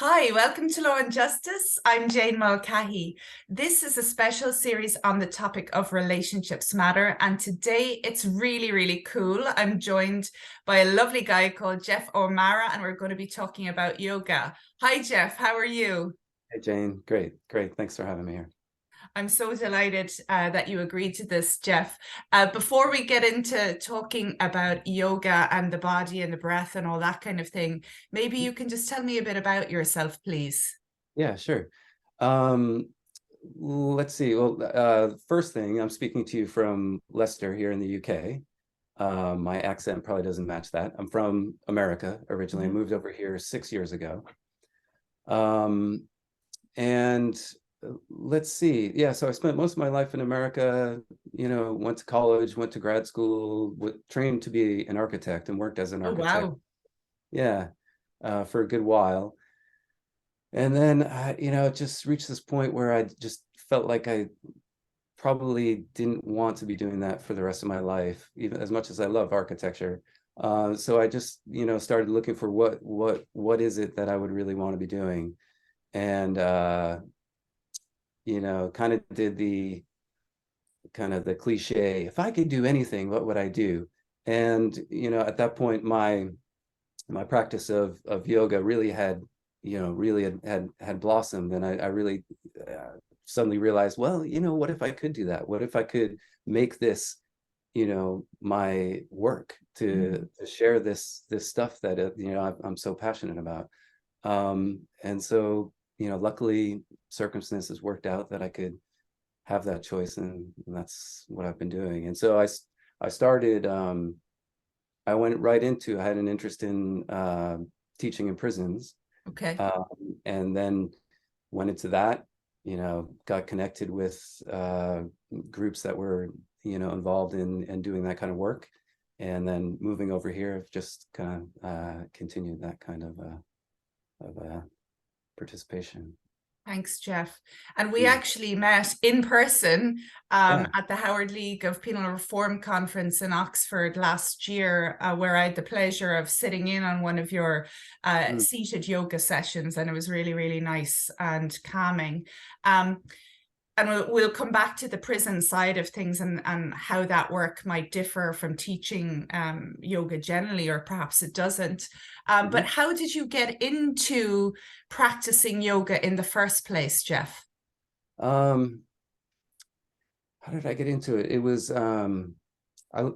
Hi, welcome to Law and Justice. I'm Jane Mulcahy. This is a special series on the topic of relationships matter, and today it's really, really cool. I'm joined by a lovely guy called Geoff O'Meara, and we're going to be talking about yoga. Hi, Geoff. How are you? Hey Jane, great. Thanks for having me here. I'm so delighted that you agreed to this, Geoff. Before we get into talking about yoga and the body and the breath and all that kind of thing, maybe you can just tell me a bit about yourself, please. Yeah, sure. Um, let's see. Well, first thing, I'm speaking to you from Leicester here in the UK. My accent probably doesn't match that. I'm from America originally. I Mhm. moved over here 6 years ago. Um, and let's see. Yeah, so I spent most of my life in America, went to college, went to grad school, trained to be an architect and worked as an Oh, architect. wow. Yeah, for a good while. And then, it just reached this point where I just felt like I probably didn't want to be doing that for the rest of my life, even as much as I love architecture. So I just, started looking for what is it that I would really want to be doing, and kind of did the kind of the cliche, if I could do anything, what would I do? And at that point, my practice of yoga really had really had blossomed, and I really suddenly realized, well, what if I could do that? What if I could make this my work Mhm. to share this stuff that I'm so passionate about. And so luckily circumstances worked out that I could have that choice, and that's what I've been doing. And so I started I went right into, I had an interest in teaching in prisons, Okay. um, and then went into that, got connected with groups that were, involved in doing that kind of work. And then moving over here, I've just kind of continued that kind of participation. Thanks, Geoff. And we Mm. actually met in person Yeah. at the Howard League of Penal Reform Conference in Oxford last year, where I had the pleasure of sitting in on one of your Mm. seated yoga sessions, and it was really, really nice and calming. Um, and we'll come back to the prison side of things and how that work might differ from teaching yoga generally, or perhaps it doesn't. But Mhm. how did you get into practicing yoga in the first place, Geoff? Um, how did I get into it? It was I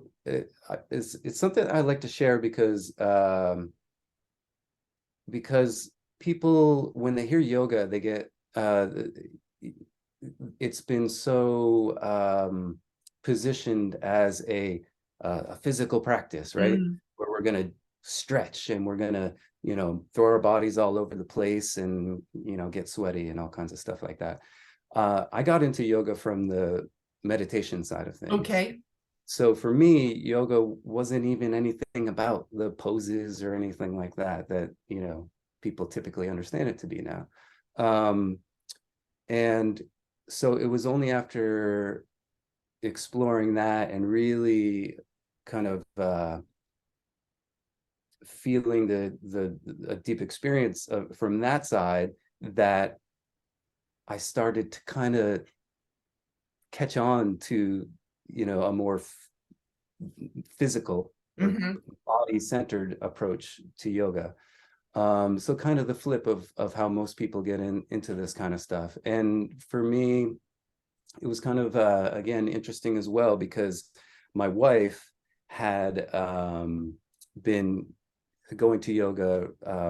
it's something I like to share because people, when they hear yoga, they get it's been so positioned as a physical practice, right? Mm. Where we're going to stretch and we're going to, throw our bodies all over the place and, get sweaty and all kinds of stuff like that. I got into yoga from the meditation side of things. Okay. So for me, yoga wasn't even anything about the poses or anything like that people typically understand it to be now. Um, and so it was only after exploring that and really kind of feeling the a deep experience from that side that I started to kind of catch on to a more physical or Hmm. body-centered approach to yoga. So kind of the flip of how most people get into this kind of stuff. And for me, it was kind of again interesting as well because my wife had been going to yoga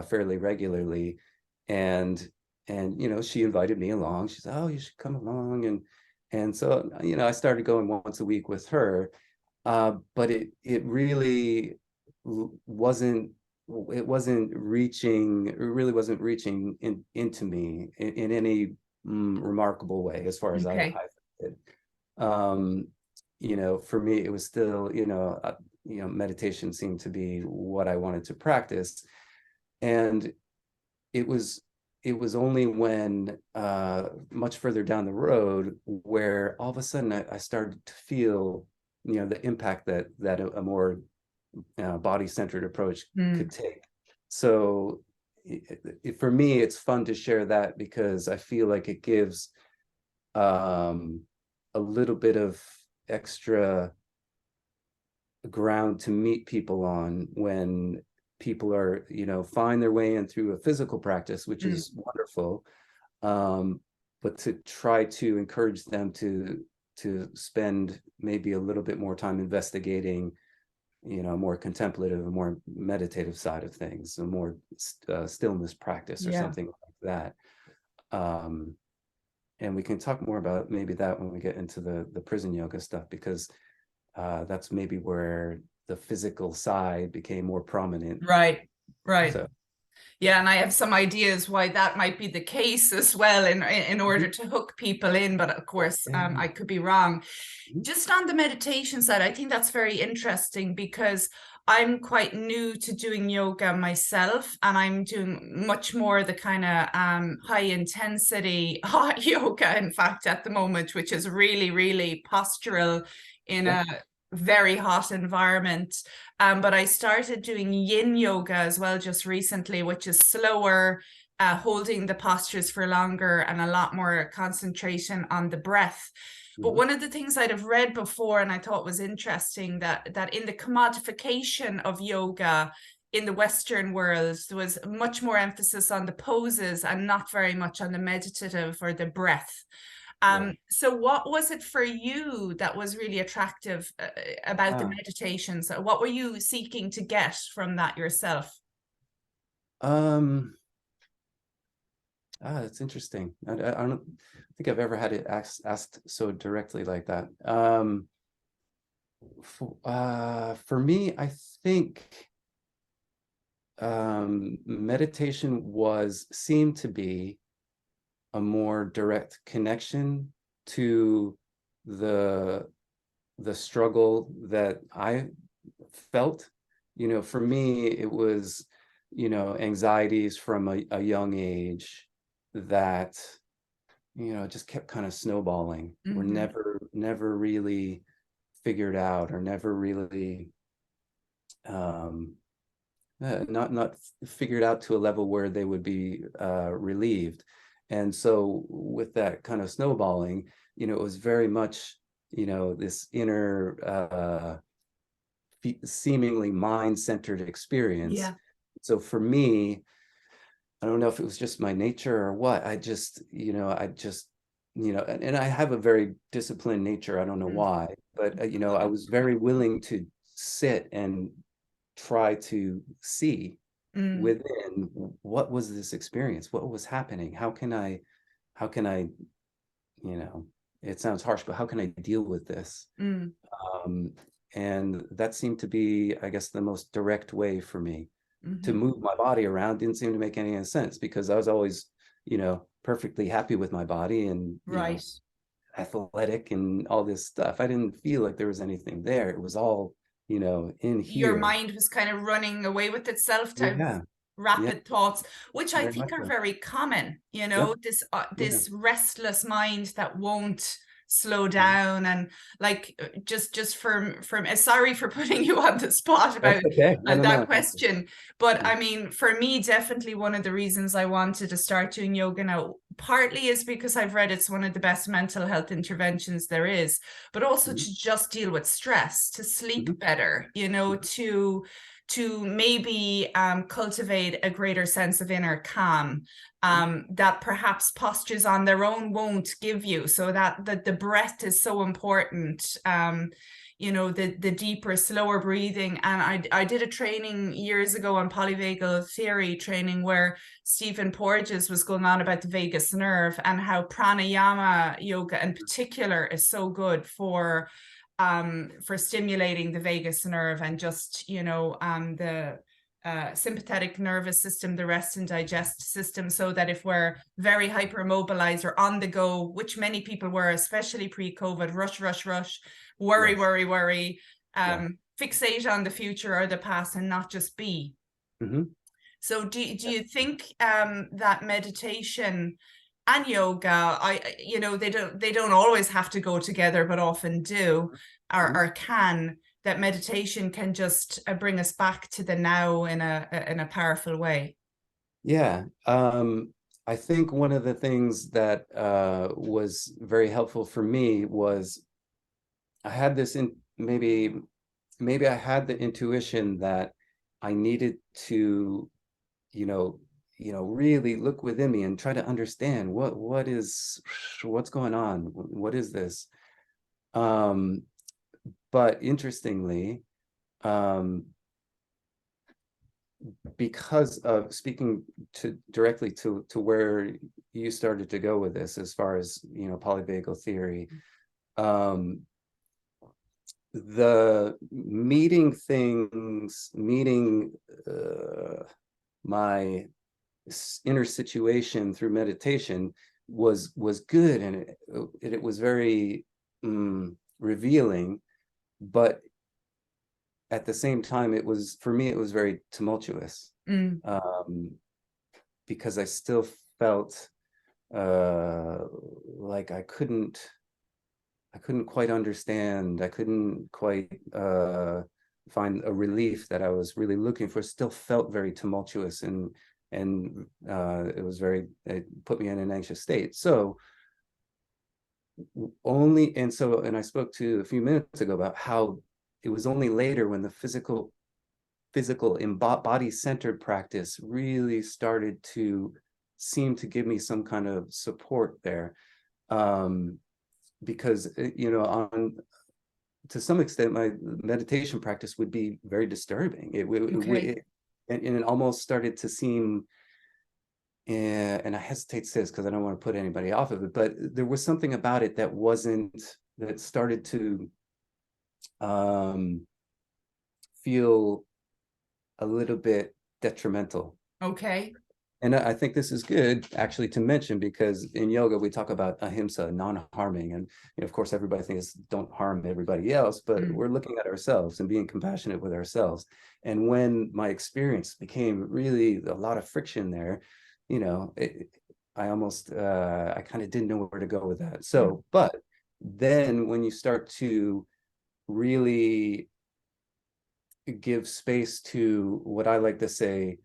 fairly regularly, and she invited me along. She said, "Oh, you should come along," and so I started going once a week with her, but it really wasn't it really wasn't reaching into me in any remarkable way as far as Okay. I did. Um, for me, it was still, meditation seemed to be what I wanted to practice. And it was it was only when much further down the road where all of a sudden I started to feel, the impact that a more body-centered approach could Mm. take. So for me, it's fun to share that because I feel like it gives a little bit of extra ground to meet people on when people are, find their way in through a physical practice, which is wonderful. But to try to encourage them to spend maybe a little bit more time investigating, more contemplative and more meditative side of things, a more stillness practice or something like that. And we can talk more about maybe that when we get into the prison yoga stuff, because that's maybe where the physical side became more prominent. Right, right. So, yeah, and I have some ideas why that might be the case as well, in order to hook people in, but of course, I could be wrong. Just on the meditation side, I think that's very interesting because I'm quite new to doing yoga myself, and I'm doing much more the kind of high intensity hot yoga, in fact, at the moment, which is really, really postural in a very hot environment. But I started doing yin yoga as well just recently, which is slower, holding the postures for longer and a lot more concentration on the breath. But one of the things I'd have read before, and I thought was interesting, that in the commodification of yoga in the Western world, there was much more emphasis on the poses and not very much on the meditative or the breath. So what was it for you that was really attractive about the meditation? So what were you seeking to get from that yourself? That's interesting. I don't think I've ever had it asked so directly like that. For me, I think meditation seemed to be a more direct connection to the struggle that I felt. For me, it was, anxieties from a young age that, just kept kind of snowballing. Were never really figured out, or never really not figured out to a level where they would be relieved. And so with that kind of snowballing, it was very much, this inner seemingly mind-centered experience. So for me, I don't know if it was just my nature or what, and I have a very disciplined nature. I don't know why, but I was very willing to sit and try to see within, what was this experience? What was happening? How can I, it sounds harsh, but how can I deal with this? And that seemed to be, I guess, the most direct way for me to move my body around. Didn't seem to make any sense, because I was always, perfectly happy with my body and athletic and all this stuff. I didn't feel like there was anything there. It was all, in here. Your mind was kind of running away with itself, type rapid thoughts, which I think are very common. This restless mind that won't slow down, and like just from sorry for putting you on the spot about that question, but I mean, for me, definitely one of the reasons I wanted to start doing yoga now, partly is because I've read it's one of the best mental health interventions there is, but also to just deal with stress, to sleep better, to maybe cultivate a greater sense of inner calm that perhaps postures on their own won't give you. So that the breath is so important, the deeper, slower breathing. And I did a training years ago on polyvagal theory training, where Stephen Porges was going on about the vagus nerve and how pranayama yoga in particular is so good for stimulating the vagus nerve, and just, the sympathetic nervous system, the rest and digest system, so that if we're very hypermobilized or on the go, which many people were, especially pre-COVID, rush, worry, fixate on the future or the past and not just be. So do you think that meditation and yoga, they don't always have to go together, but often do, or can, that meditation can just bring us back to the now in a powerful way? Yeah. I think one of the things that was very helpful for me was I had this in maybe I had the intuition that I needed to, you know, really look within me and try to understand what's going on, what is this? Um, but interestingly, um, because of speaking to directly to where you started to go with this, as far as polyvagal theory, um, the meeting my inner situation through meditation was good, and it was very revealing, but at the same time, it was, for me, it was very tumultuous, Mm. um, because I still felt uh, like I couldn't quite understand. I couldn't quite find a relief that I was really looking for. Still felt very tumultuous, and it put me in an anxious state. So and I spoke to a few minutes ago about how it was only later when the physical body-centered practice really started to seem to give me some kind of support there. Because on to some extent, my meditation practice would be very disturbing. Okay. And it almost started to seem, and I hesitate to say this because I don't want to put anybody off of it, but there was something about it that started to um, feel a little bit detrimental. Okay. And I think this is good actually to mention, because in yoga we talk about ahimsa, non-harming, and of course everybody thinks don't harm everybody else, but Mm. we're looking at ourselves and being compassionate with ourselves. And when my experience became really a lot of friction there, you know, it, I kind of didn't know where to go with that. Mm. So, but then when you start to really give space to what I like to say,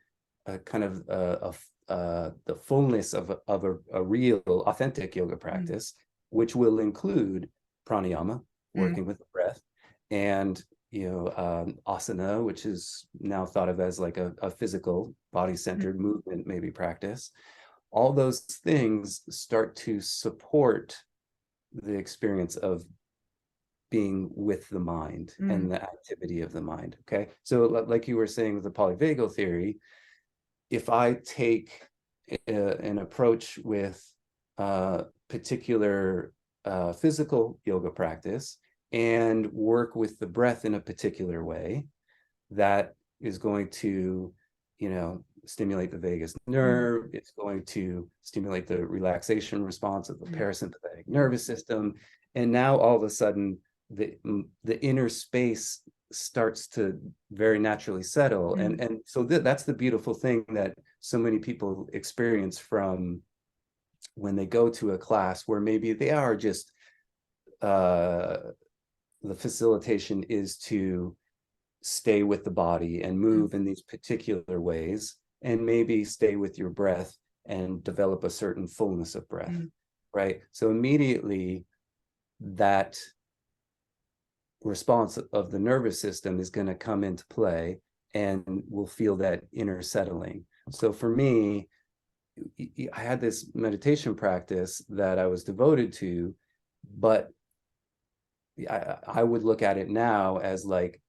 kind of the fullness of a real, authentic yoga Mm. practice, which will include pranayama, Mm. working with the breath, and asana, which is now thought of as like a physical, Mm. body-centered movement, maybe practice. All those things start to support the experience of being with the mind Mm. and the activity of the mind. Okay. So, like you were saying with the polyvagal theory, if I take an approach with particular physical yoga practice and work with the breath in a particular way, that is going to, stimulate the vagus Mm. nerve. It's going to stimulate the relaxation response of the Mm. parasympathetic nervous system. And now all of a sudden, the inner space starts to very naturally settle. Mm. And so that's the beautiful thing that so many people experience from when they go to a class where maybe they are just uh, the facilitation is to stay with the body and Mm. move in these particular ways, and maybe stay with your breath and develop a certain fullness of breath, Mm. right? So immediately that response of the nervous system is going to come into play, and we'll feel that inner settling. So for me, I had this meditation practice that I was devoted to, but I would look at it now as like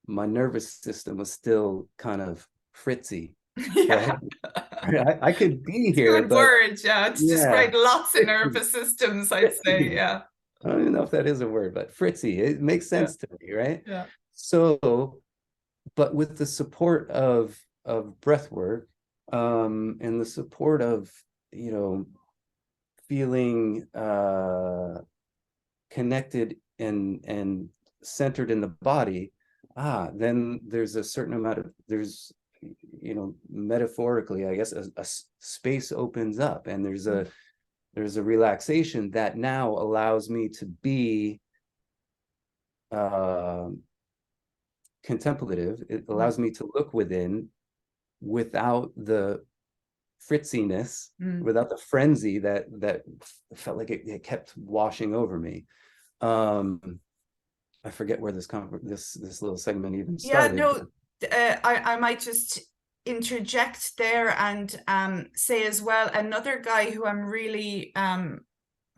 my nervous system was still kind of fritzy, Yeah. right? I could be here, Good but word, yeah, to yeah, describe lots of fritzy, nervous systems, I'd say. fritzy. Yeah. I don't even know if that is a word, but fritzy, it makes Yeah. sense to me, right? Yeah. So, but with the support of breath work, and the support of, you know, feeling connected and centered in the body, then there's a certain amount of metaphorically, I guess, a space opens up, and there's a relaxation that now allows me to be uh, contemplative. It Mm. allows me to look within without the fritziness, without the frenzy that felt like it kept washing over me. I forget where this little segment even started. Yeah, no, I might just interject there and say as well, another guy who I'm really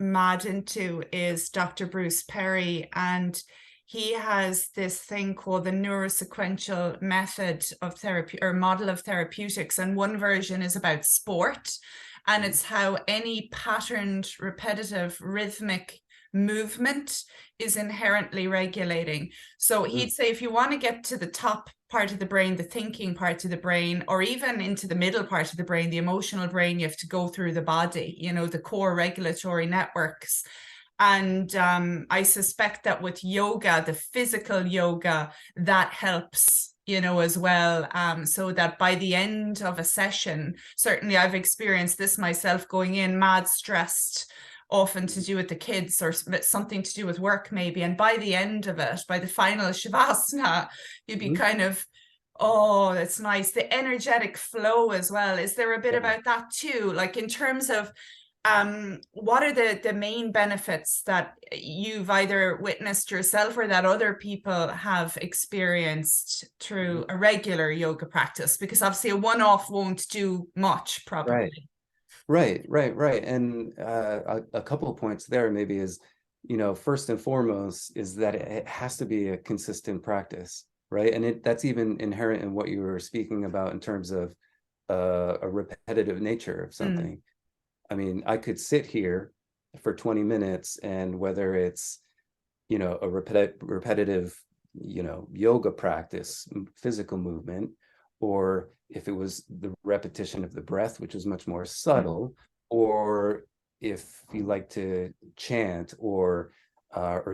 mad into is Dr. Bruce Perry, and he has this thing called the neurosequential method of therapy or model of therapeutics, and one version is about sport, and it's how any patterned, repetitive, rhythmic movement is inherently regulating. So he'd say if you want to get to the top part of the brain, the thinking part of the brain, or even into the middle part of the brain, the emotional brain, you have to go through the body, you know, the core regulatory networks. And I suspect that with yoga, the physical yoga, that helps, you know, as well. So that by the end of a session, certainly I've experienced this myself, going in mad stressed, often to do with the kids or something to do with work maybe, and by the end of it, by the final shavasana, you'd be kind of, oh, that's nice. The energetic flow as well. Is there a bit about that too, like in terms of what are the main benefits that you've either witnessed yourself or that other people have experienced through a regular yoga practice? Because obviously a one-off won't do much, probably. Right. And a couple of points there maybe is, you know, first and foremost is that it has to be a consistent practice, right? And that's even inherent in what you were speaking about in terms of a repetitive nature of something. I mean, I could sit here for 20 minutes, and whether it's, you know, a repetitive, you know, yoga practice, physical movement, or if it was the repetition of the breath, which is much more subtle, or if you like to chant or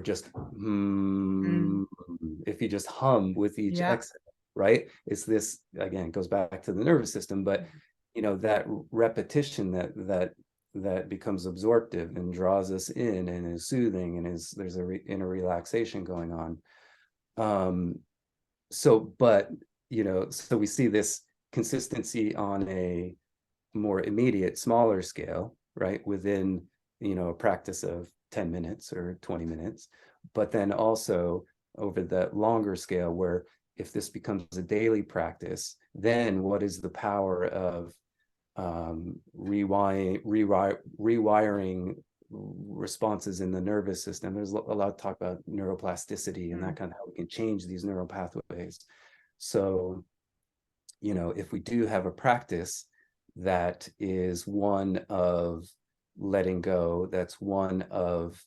just if you just hum with each exhale, right? It's this, again, goes back to the nervous system, but you know, that repetition that becomes absorptive and draws us in and is soothing and there's inner relaxation going on. But you know, so we see this consistency on a more immediate, smaller scale, right? Within, you know, a practice of 10 minutes or 20 minutes, but then also over the longer scale, where if this becomes a daily practice, then what is the power of rewiring responses in the nervous system? There's a lot of talk about neuroplasticity and that kind of how we can change these neural pathways. So, you know, if we do have a practice that is one of letting go, that's one of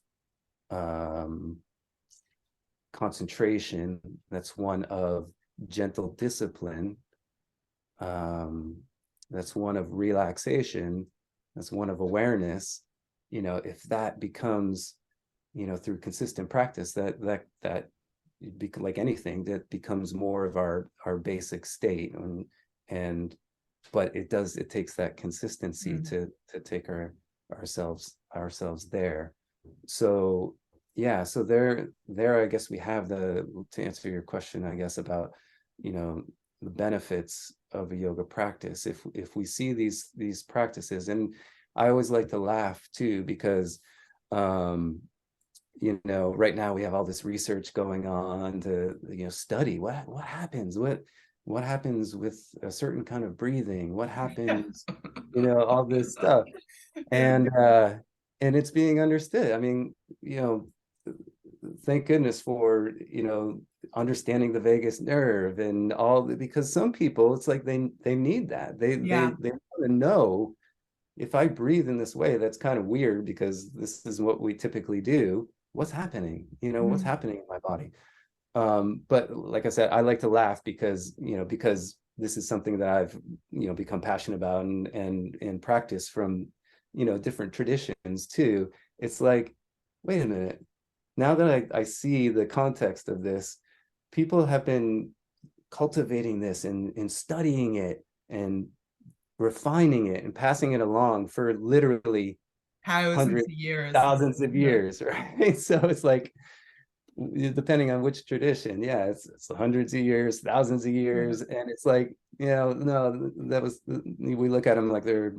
concentration, that's one of gentle discipline, that's one of relaxation, that's one of awareness, you know, if that becomes, you know, through consistent practice, that like anything, that becomes more of our basic state. But it takes that consistency to take ourselves there. So yeah, so there I guess we have to answer your question, I guess, about, you know, the benefits of a yoga practice. If we see these practices, and I always like to laugh too, because you know, right now we have all this research going on to, you know, study what happens with a certain kind of breathing, what happens, you know, all this stuff, and it's being understood. I mean, you know, thank goodness for, you know, understanding the vagus nerve and all, because some people, it's like they need that. They want to know, if I breathe in this way, that's kind of weird because this is what we typically do. What's happening? You know, what's happening in my body? But like I said, I like to laugh because, you know, because this is something that I've, you know, become passionate about and practice from, you know, different traditions too. It's like, wait a minute. Now that I see the context of this, people have been cultivating this and studying it and refining it and passing it along for literally thousands hundreds, of years. thousands of years, right? So it's like, depending on which tradition, yeah, it's hundreds of years, thousands of years, and it's like, no, that was, we look at them like they're,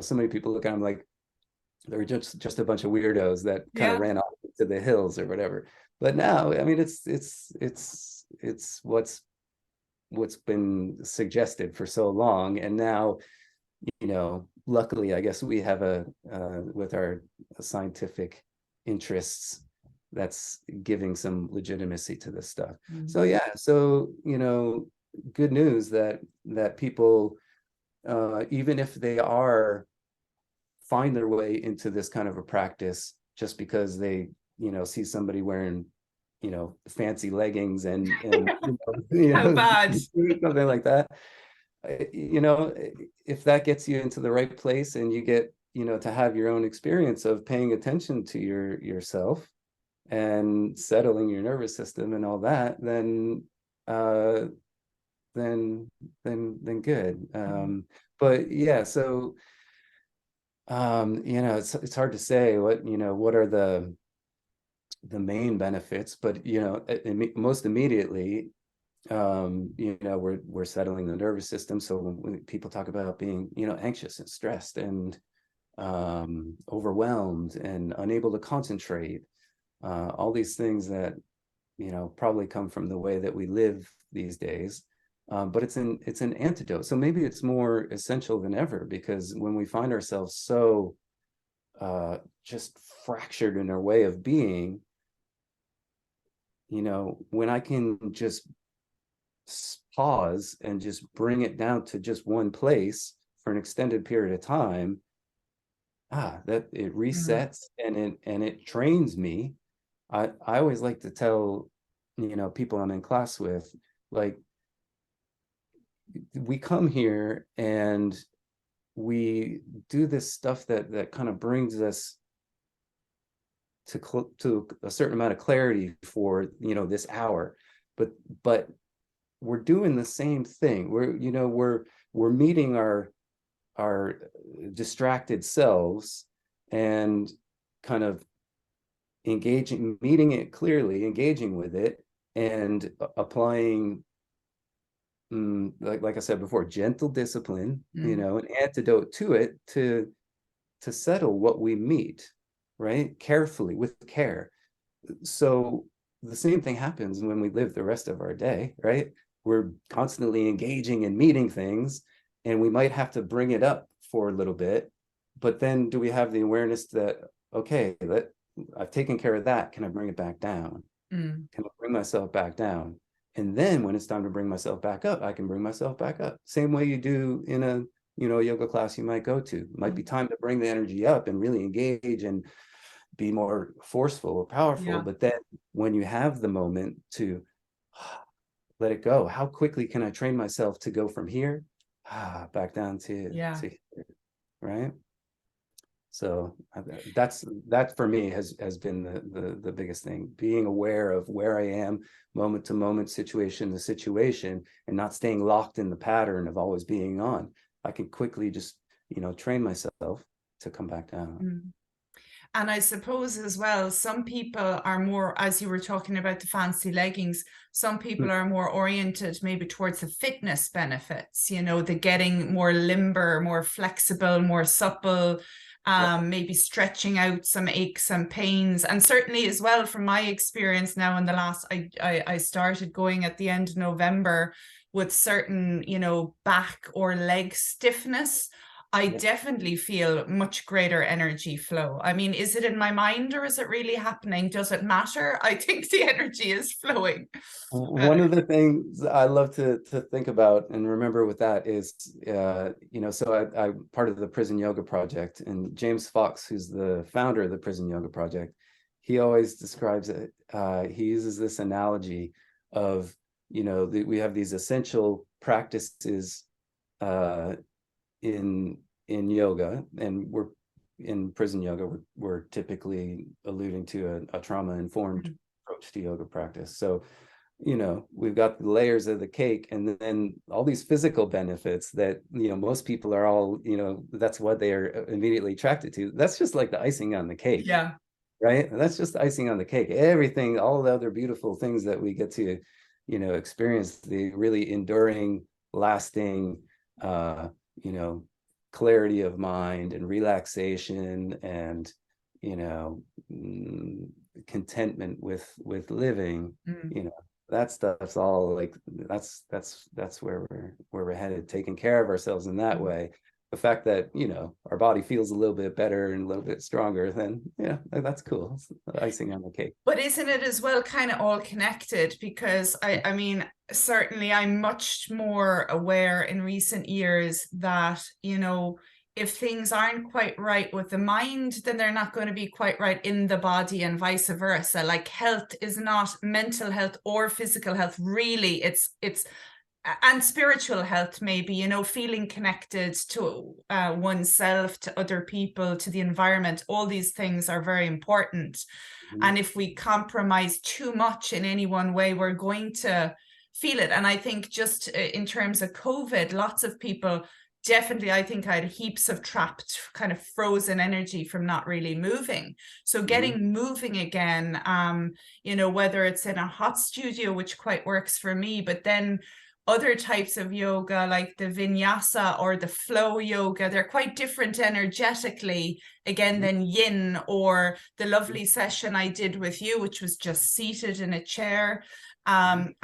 so many people look at them like they're just a bunch of weirdos that kind of Yeah. ran off to the hills or whatever. But now, I mean, it's what's been suggested for so long, and now, luckily, I guess we have with our scientific interests, that's giving some legitimacy to this stuff. So yeah, so good news that people, even if they are find their way into this kind of a practice just because they see somebody wearing fancy leggings and How bad? something like that, if that gets you into the right place and you get to have your own experience of paying attention to yourself and settling your nervous system and all that, then then good. But yeah, so it's hard to say what are the main benefits, but most immediately, we're settling the nervous system. So when people talk about being anxious and stressed and overwhelmed and unable to concentrate, all these things that probably come from the way that we live these days, but it's an antidote. So maybe it's more essential than ever, because when we find ourselves so just fractured in our way of being, when I can just pause and just bring it down to just one place for an extended period of time, that it resets and it trains me. I always like to tell people I'm in class with, like, we come here and we do this stuff that kind of brings us to a certain amount of clarity for this hour, but we're doing the same thing. We're meeting our distracted selves and kind of meeting it clearly, engaging with it, and applying, like I said before, gentle discipline, an antidote to it, to settle what we meet, right? Carefully, with care. So the same thing happens when we live the rest of our day, right? We're constantly engaging and meeting things, and we might have to bring it up for a little bit, but then do we have the awareness that, okay, I've taken care of that, can I bring it back down? Can I bring myself back down? And then when it's time to bring myself back up, I can bring myself back up. Same way you do in a yoga class you might go to. It might be time to bring the energy up and really engage and be more forceful or powerful. Yeah. But then when you have the moment to let it go, how quickly can I train myself to go from here back down to here, right? So that for me has been the biggest thing, being aware of where I am moment to moment, situation to situation, and not staying locked in the pattern of always being on. I can quickly just train myself to come back down. And I suppose as well, some people are more, as you were talking about the fancy leggings, some people are more oriented maybe towards the fitness benefits, the getting more limber, more flexible, more supple, maybe stretching out some aches and pains. And certainly as well, from my experience now in the last, I started going at the end of November with certain, back or leg stiffness. I definitely feel much greater energy flow. I mean, is it in my mind or is it really happening? Does it matter? I think the energy is flowing. One of the things I love to think about and remember with that is, so I'm part of the Prison Yoga Project, and James Fox, who's the founder of the Prison Yoga Project, he always describes it. He uses this analogy of, we have these essential practices in yoga, and we're in prison yoga, we're typically alluding to a trauma-informed approach to yoga practice. So we've got the layers of the cake, and then all these physical benefits that most people are all that's what they are immediately attracted to. That's just like the icing on the cake. right? And that's just icing on the cake. Everything, all the other beautiful things that we get to, experience, the really enduring, lasting, you know, clarity of mind and relaxation and, you know, contentment with living, that stuff's all like, that's where we're headed, taking care of ourselves in that way. The fact that our body feels a little bit better and a little bit stronger, then that's cool. It's icing on the cake. But isn't it as well kind of all connected? Because I mean, certainly I'm much more aware in recent years that, if things aren't quite right with the mind, then they're not going to be quite right in the body, and vice versa. Like, health is not mental health or physical health, really. It's and spiritual health, maybe, feeling connected to oneself, to other people, to the environment. All these things are very important. And if we compromise too much in any one way, we're going to feel it. And I think just in terms of COVID, lots of people, definitely, I think I had heaps of trapped, kind of frozen energy from not really moving. So getting moving again, whether it's in a hot studio, which quite works for me, but then other types of yoga like the vinyasa or the flow yoga, they're quite different energetically, again, than yin, or the lovely session I did with you, which was just seated in a chair. And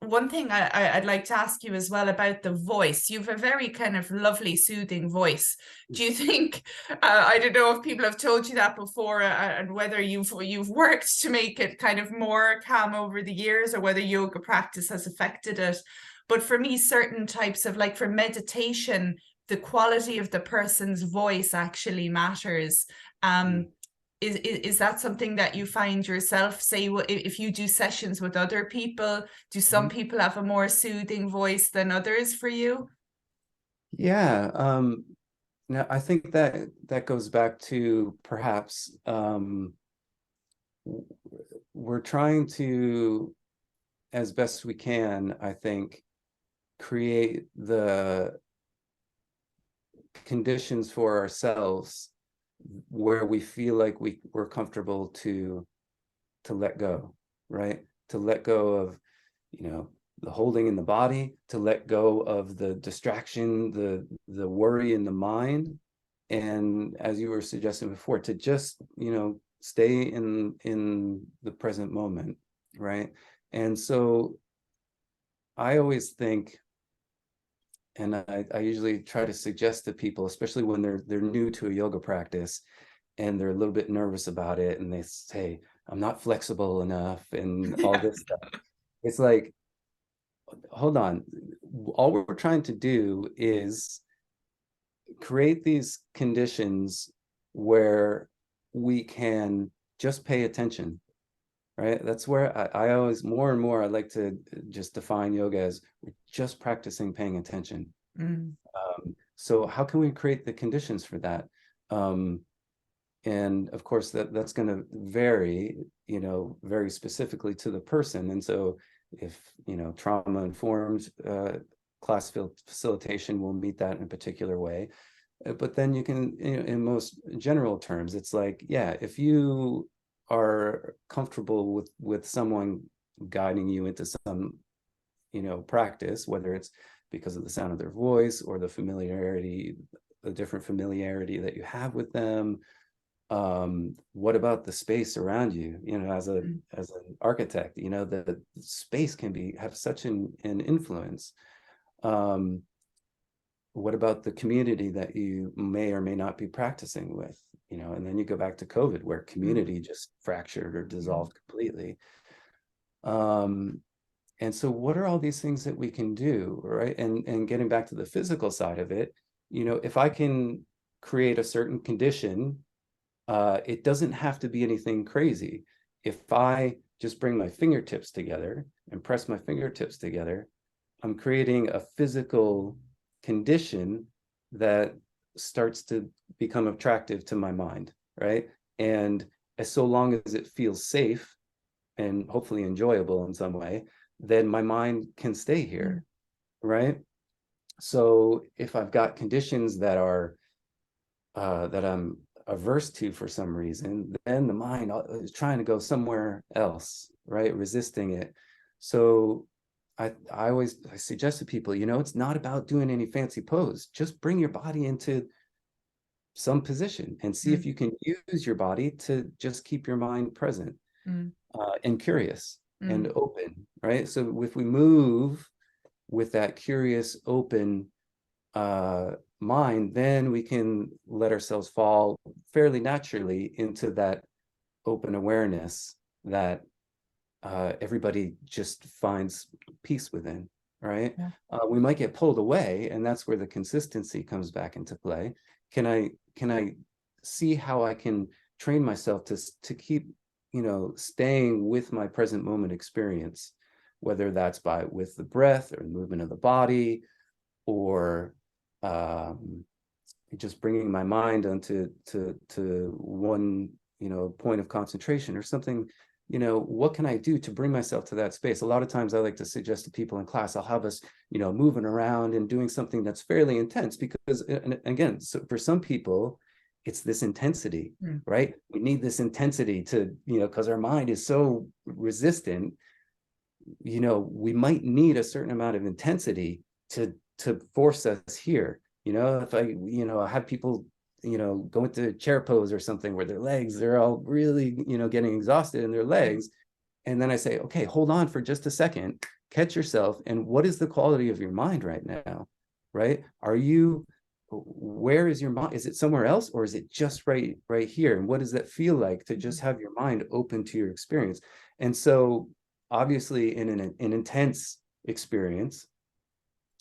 one thing I'd like to ask you as well about the voice. You have a very kind of lovely, soothing voice. Do you think, I don't know if people have told you that before, and whether you've worked to make it kind of more calm over the years, or whether yoga practice has affected it. But for me, certain types of, like for meditation, the quality of the person's voice actually matters. Is that something that you find yourself, say, if you do sessions with other people, do some people have a more soothing voice than others for you? Yeah. Now I think that goes back to perhaps we're trying to, as best we can, I think, create the conditions for ourselves where we feel like we're comfortable to let go, right? To let go of, the holding in the body, to let go of the distraction, the worry in the mind. And as you were suggesting before, to just, stay in the present moment, right? And so I always think, and I usually try to suggest to people, especially when they're new to a yoga practice and they're a little bit nervous about it, and they say, I'm not flexible enough and all this stuff. It's like, hold on. All we're trying to do is create these conditions where we can just pay attention, right? That's where I always, more and more, I like to just define yoga as we're just practicing paying attention. So how can we create the conditions for that? And of course, that's going to vary, very specifically to the person. And so if, trauma-informed class facilitation will meet that in a particular way. But then you can, in most general terms, it's like, yeah, if you are comfortable with someone guiding you into some, practice, whether it's because of the sound of their voice or the familiarity, the different familiarity that you have with them. What about the space around you? As an architect, the space can have such an influence. What about the community that you may or may not be practicing with? And then you go back to COVID, where community just fractured or dissolved completely. And so what are all these things that we can do, right? And getting back to the physical side of it, if I can create a certain condition, it doesn't have to be anything crazy. If I just bring my fingertips together and press my fingertips together, I'm creating a physical condition that starts to become attractive to my mind, right? And as so long as it feels safe and hopefully enjoyable in some way, then my mind can stay here, right? So if I've got conditions that are that I'm averse to for some reason, then the mind is trying to go somewhere else, right? Resisting it. So I suggest to people, it's not about doing any fancy pose. Just bring your body into some position and see if you can use your body to just keep your mind present and curious and open, right? So if we move with that curious, open mind, then we can let ourselves fall fairly naturally into that open awareness that everybody just finds peace within, right? Yeah. We might get pulled away, and that's where the consistency comes back into play. Can I see how I can train myself to keep, staying with my present moment experience, whether that's with the breath or the movement of the body, or just bringing my mind onto to one point of concentration or something. What can I do to bring myself to that space? A lot of times I like to suggest to people in class, I'll have us moving around and doing something that's fairly intense, because, and again, so for some people it's this intensity, right? We need this intensity to, because our mind is so resistant. We might need a certain amount of intensity to force us here. If I have people go into chair pose or something where their legs, they're all really getting exhausted in their legs, and then I say, okay, hold on for just a second, catch yourself, and what is the quality of your mind right now, right? Where is your mind? Is it somewhere else, or is it just right here? And what does that feel like to just have your mind open to your experience? And so obviously in an intense experience,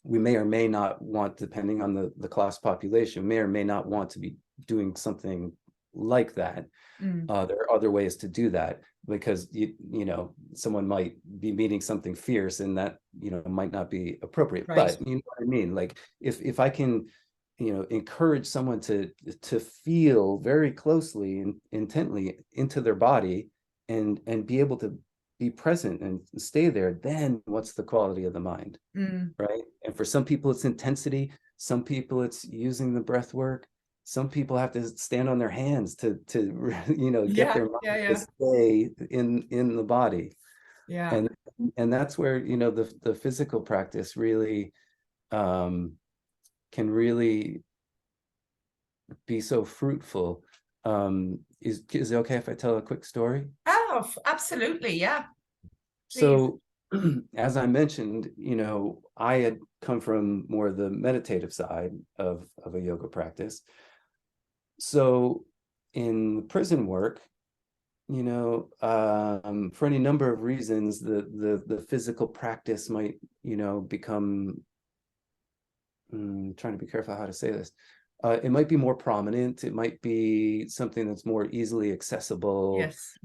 we may or may not want, depending on the class population, may or may not want to be doing something like that. There are other ways to do that, because someone might be meeting something fierce, and that might not be appropriate. Right. But you know what I mean? Like if I can encourage someone to feel very closely and intently into their body, and be able to be present and stay there, then what's the quality of the mind, right? And for some people it's intensity, some people it's using the breath work, some people have to stand on their hands to get their mind to stay in the body. And that's where the physical practice really can really be so fruitful. Is it okay if I tell a quick story? Oh, absolutely. Yeah. Please. So as I mentioned, I had come from more the meditative side of a yoga practice. So in the prison work, for any number of reasons, the physical practice might, become, trying to be careful how to say this. It might be more prominent. It might be something that's more easily accessible. Yes.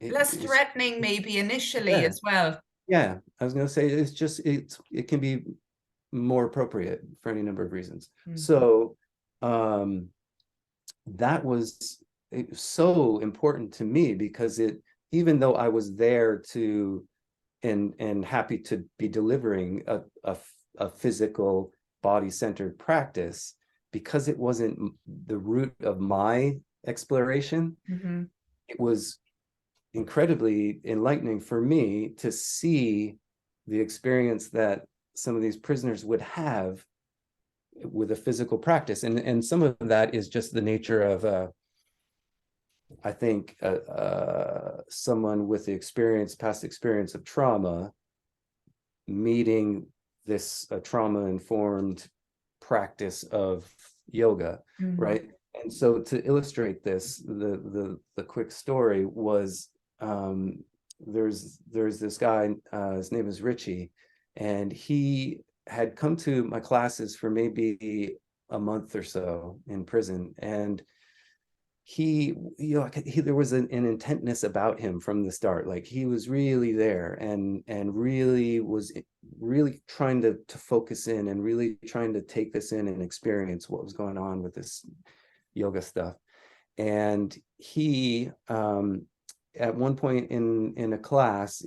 Less threatening maybe initially as well. Yeah, I was going to say it can be more appropriate for any number of reasons. So that was so important to me, because even though I was there to and happy to be delivering a physical body-centered practice, because it wasn't the root of my exploration, it was incredibly enlightening for me to see the experience that some of these prisoners would have with a physical practice. And some of that is just the nature of I think someone with the past experience of trauma, meeting this trauma-informed practice of yoga, right? And so to illustrate this, the quick story was, there's this guy, his name is Richie, and he had come to my classes for maybe a month or so in prison, and he there was an intentness about him from the start. Like he was really there, and really was really trying to focus in, and really trying to take this in and experience what was going on with this yoga stuff. And he at one point in a class,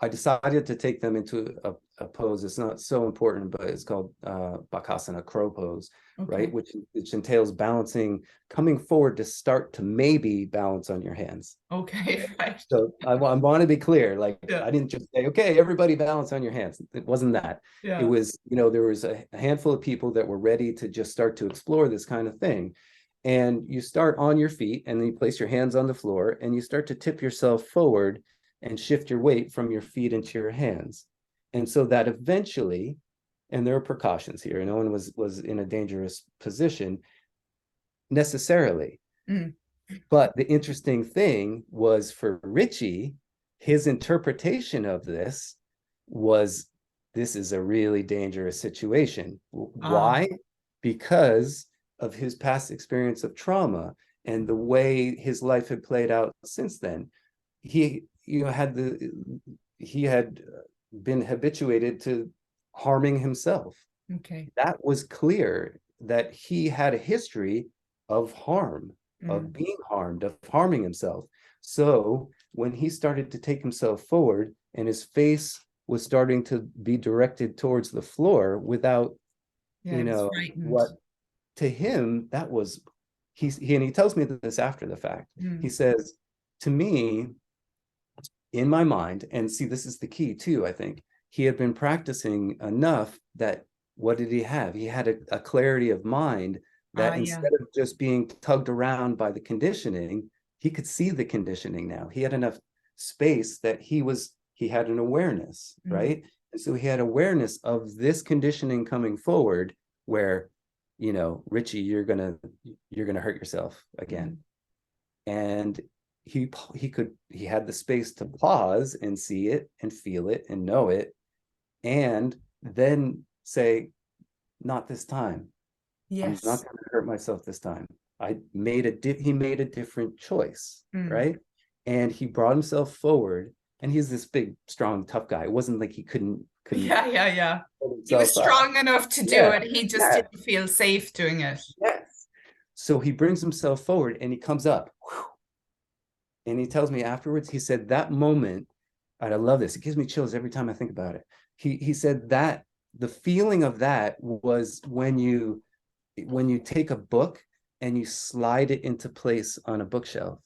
I decided to take them into a pose. It's not so important, but it's called Bakasana, crow pose, Okay. right? Which entails balancing, coming forward to start to maybe balance on your hands. Okay, right. So I want to be clear, like Yeah. I didn't just say, okay, everybody balance on your hands. It wasn't that. It Yeah. was, there was a handful of people that were ready to just start to explore this kind of thing. And you start on your feet and then you place your hands on the floor and you start to tip yourself forward and shift your weight from your feet into your hands. And so that eventually, and there are precautions here, no one was in a dangerous position necessarily. Mm. But the interesting thing was for Richie, his interpretation of this was, this is a really dangerous situation. Why? Because of his past experience of trauma and the way his life had played out since then. He had been habituated to harming himself. Okay. That was clear, that he had a history of harm, of being harmed, of harming himself. So when he started to take himself forward and his face was starting to be directed towards the floor without, Yeah, he was frightened. what to him, that was, and he tells me this after the fact. He says, to me, in my mind, and see, this is the key too, I think, he had been practicing enough that, what did he have? He had a clarity of mind that instead of just being tugged around by the conditioning, he could see the conditioning now. He had enough space that he had an awareness, right? And so he had awareness of this conditioning coming forward where, Richie, you're gonna hurt yourself again. And he had the space to pause and see it and feel it and know it, and then say, not this time. Yes. I'm not going to hurt myself this time. He made a different choice, right? And he brought himself forward, and he's this big, strong, tough guy. It wasn't like he couldn't. Yeah. He was strong enough to do it. He just didn't feel safe doing it. Yes. So he brings himself forward and he comes up. And he tells me afterwards, he said that moment, and I love this, it gives me chills every time I think about it. He said that the feeling of that was when you take a book and you slide it into place on a bookshelf.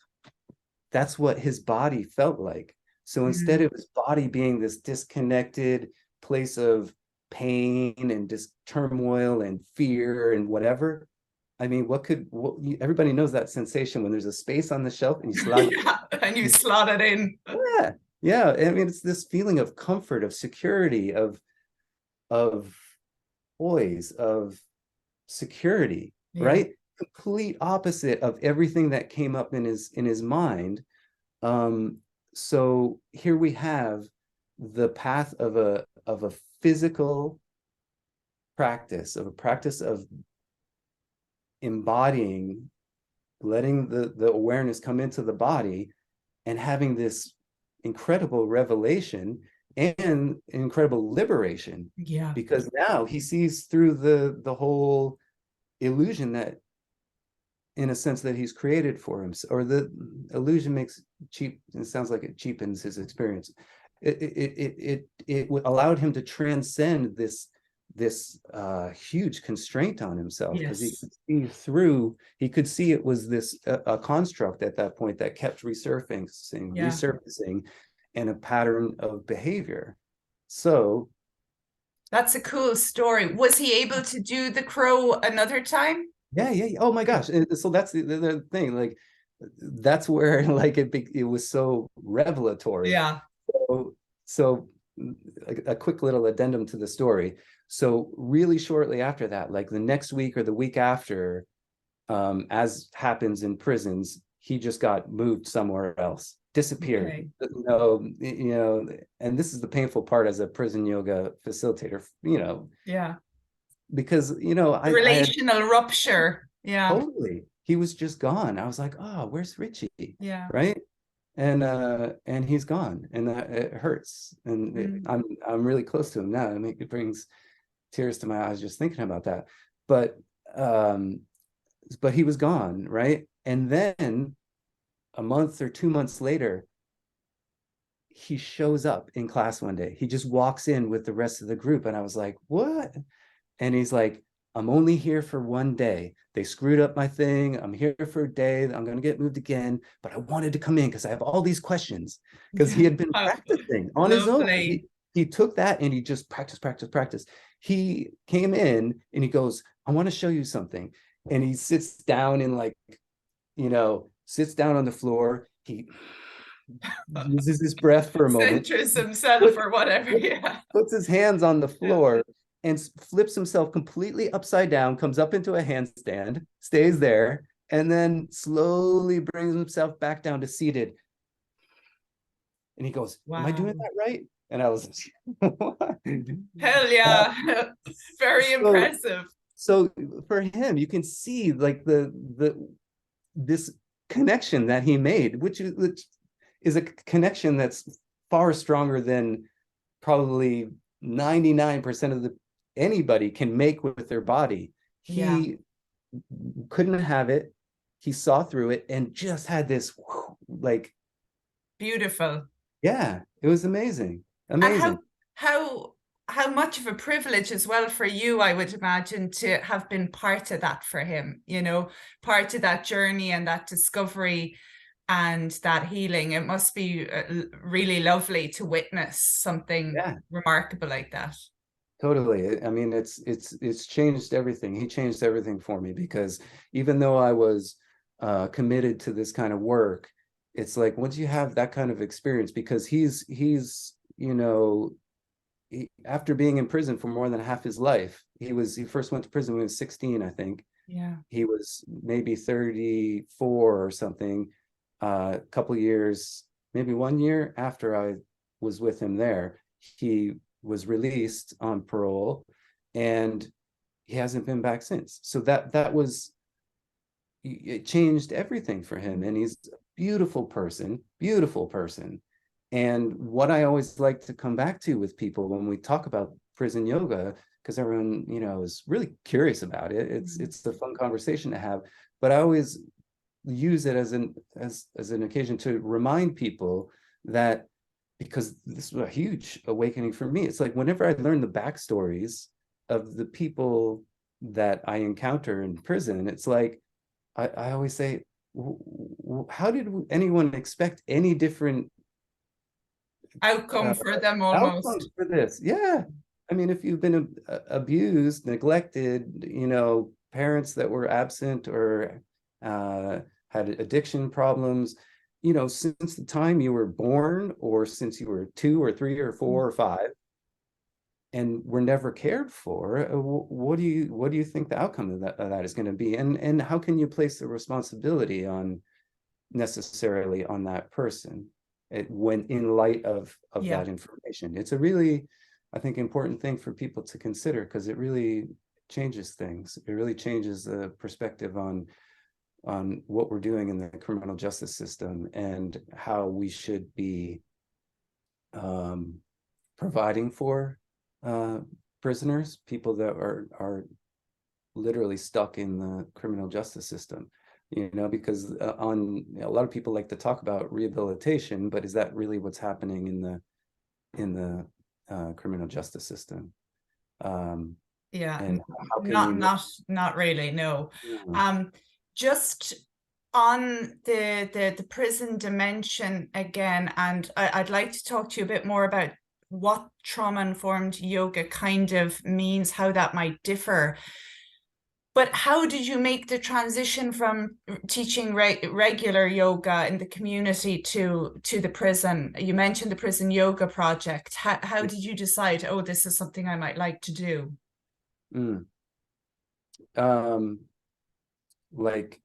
That's what his body felt like. So instead of his body being this disconnected place of pain and just turmoil and fear and whatever, I mean, everybody knows that sensation when there's a space on the shelf and you slide and you slot it in. Yeah. I mean, it's this feeling of comfort, of security, of poise, of security, right? Complete opposite of everything that came up in his mind. So here we have the path of a physical practice, of embodying, letting the awareness come into the body and having this incredible revelation and incredible liberation. Because now he sees through the whole illusion that, in a sense, that he's created for him, or the illusion it sounds like it cheapens his experience. It allowed him to transcend this huge constraint on himself, because he could see it was this a construct at that point that kept resurfacing and a pattern of behavior. So that's a cool story. Was he able to do the crow another time? Yeah. Oh my gosh. So that's the thing, like, that's where like it was so revelatory. So a quick little addendum to the story. So really shortly after that, like the next week or the week after, as happens in prisons, he just got moved somewhere else, disappeared. And this is the painful part as a prison yoga facilitator, because relational rupture. Totally, he was just gone. I was like, oh, where's Richie? Right. And he's gone, and it hurts. And I'm really close to him now. I mean, it brings tears to my eyes just thinking about that. But he was gone, right? And then a month or 2 months later, he shows up in class one day. He just walks in with the rest of the group. And I was like, what? And he's like, I'm only here for one day. They screwed up my thing. I'm here for a day. I'm going to get moved again. But I wanted to come in because I have all these questions, because he had been Oh, practicing on his own. lovely. He took that and he just practiced. He came in and he goes, I want to show you something. And he sits down and like, sits down on the floor. He uses his breath for a moment, Centers himself or whatever. Yeah. puts his hands on the floor and flips himself completely upside down, comes up into a handstand, stays there, and then slowly brings himself back down to seated. And he goes, am I doing Wow. that right? And I was what? Hell yeah. Very so, impressive. so for him, you can see like this connection that he made, which is a connection that's far stronger than probably 99% of anybody can make with their body. Yeah. He couldn't have it. He saw through it and just had this like, Beautiful. yeah, it was amazing. And Amazing. how much of a privilege as well for you, I would imagine, to have been part of that for him, part of that journey and that discovery and that healing. It must be really lovely to witness something remarkable like that. Totally. I mean, it's changed everything. He changed everything for me, because even though I was committed to this kind of work, it's like once you have that kind of experience, because he's after being in prison for more than half his life, he first went to prison when he was 16, I think. Yeah. He was maybe 34 or something, a couple years, maybe 1 year after I was with him there. He was released on parole, and he hasn't been back since. So it changed everything for him. And he's a beautiful person. And what I always like to come back to with people when we talk about prison yoga, because everyone, is really curious about it. It's a fun conversation to have, but I always use it as an occasion to remind people that, because this was a huge awakening for me. It's like whenever I learn the backstories of the people that I encounter in prison, it's like I always say, how did anyone expect any different Outcome for them outcomes almost. for this? Yeah. I mean, if you've been abused, neglected, parents that were absent or had addiction problems, since the time you were born, or since you were 2 or 3 or 4 or 5, and were never cared for, what do you think the outcome of that is going to be? And how can you place the responsibility necessarily on that person, when in light of Yeah. that information? It's a really, I think, important thing for people to consider, because it really changes things. It really changes the perspective on what we're doing in the criminal justice system, and how we should be providing for prisoners, people that are literally stuck in the criminal justice system. Because a lot of people like to talk about rehabilitation, but is that really what's happening in the criminal justice system? Yeah. And how can we Not really, no. Yeah. Just on the prison dimension again, and I'd like to talk to you a bit more about what trauma-informed yoga kind of means, how that might differ. But how did you make the transition from teaching regular yoga in the community to the prison? You mentioned the prison yoga project. How did you decide, oh, this is something I might like to do? Like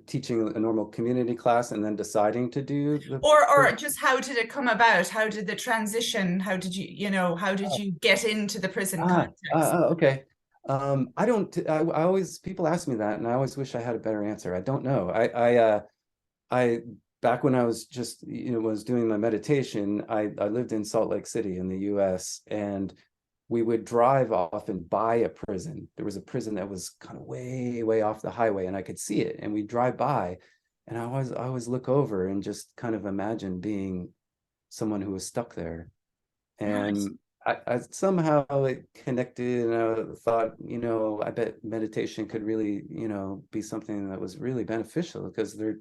teaching a normal community class and then deciding to do or just how did it come about? How did the transition, how did you get into the prison context? Okay. I always, people ask me that, and I always wish I had a better answer. I don't know. I back when I was just, was doing my meditation, I lived in Salt Lake City in the US, and we would drive off and by a prison. There was a prison that was kind of way, way off the highway, and I could see it, and we'd drive by, and I always look over and just kind of imagine being someone who was stuck there. Nice. And I somehow it connected, and I thought, I bet meditation could really, be something that was really beneficial, because they're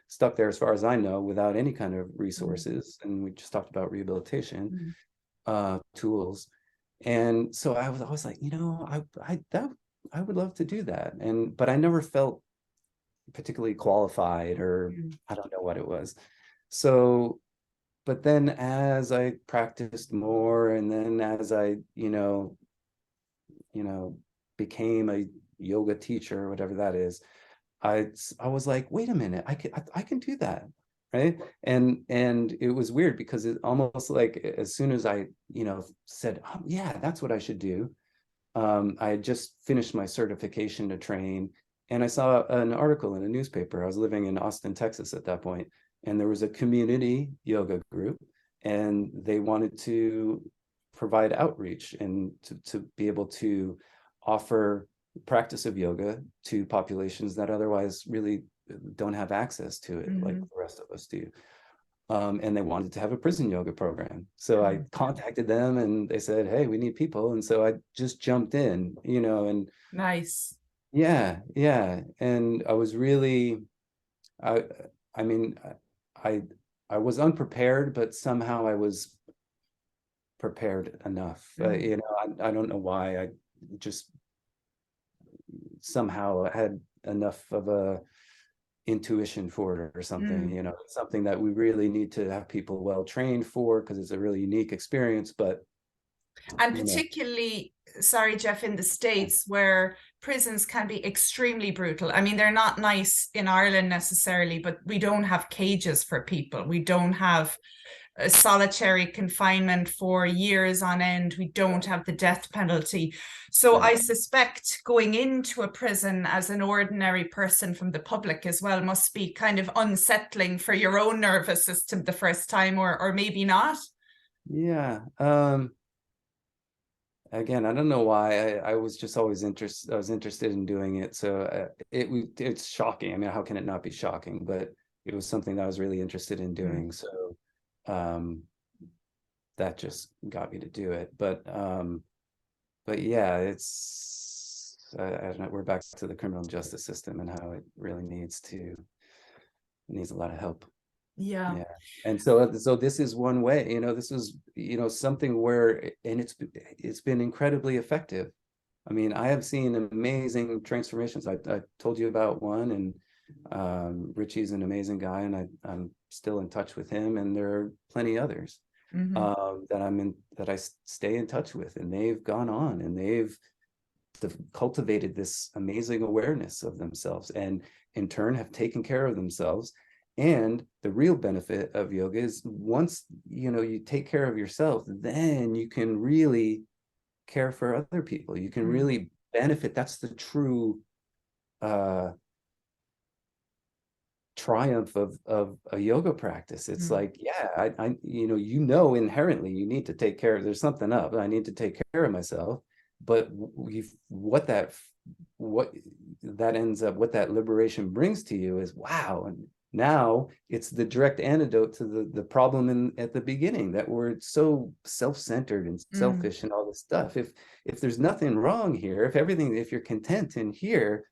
stuck there, as far as I know, without any kind of resources. And we just talked about rehabilitation tools. And so I was like, I would love to do that. But I never felt particularly qualified, or I don't know what it was. So, but then as I practiced more, and then as I, became a yoga teacher, or whatever that is, I was like, wait a minute, I can do that, right? And it was weird, because it almost like, as soon as I, said, oh, yeah, that's what I should do. I had just finished my certification to train, and I saw an article in a newspaper. I was living in Austin, Texas at that point, and there was a community yoga group, and they wanted to provide outreach and to be able to offer practice of yoga to populations that otherwise really don't have access to it, like the rest of us do. And they wanted to have a prison yoga program. So I contacted them, and they said, hey, we need people. And so I just jumped in, and Nice. yeah. And I was really, I, I mean, I, I was unprepared, but somehow I was prepared enough. I don't know why. I just somehow had enough of a intuition for it, or something, something that we really need to have people well trained for, because it's a really unique experience. But And particularly, sorry, Geoff, in the States, where prisons can be extremely brutal. I mean, they're not nice in Ireland necessarily, but we don't have cages for people. We don't have a solitary confinement for years on end. We don't have the death penalty. So I suspect going into a prison as an ordinary person from the public as well must be kind of unsettling for your own nervous system the first time, or maybe not. Yeah. Again, I don't know why. I was just always interested. I was interested in doing it. So it's shocking. I mean, how can it not be shocking? But it was something that I was really interested in doing. So that just got me to do it. But yeah, it's I don't know, we're back to the criminal justice system, and how it really needs a lot of help. Yeah. And so this is one way, this is, something where, and it's been incredibly effective. I mean, I have seen amazing transformations. I told you about one, and Richie's an amazing guy, and I'm still in touch with him, and there are plenty others that I stay in touch with, and they've gone on, and they've cultivated this amazing awareness of themselves, and in turn have taken care of themselves. And the real benefit of yoga is, once you take care of yourself, then you can really care for other people. You can really benefit. That's the true triumph of a yoga practice. It's like, yeah, I inherently you need to take care of, there's something up, I need to take care of myself. But what that ends up, what that liberation brings to you is, wow. And now it's the direct antidote to the problem at the beginning, that we're so self-centered and selfish and all this stuff. If there's nothing wrong here, if you're content in here,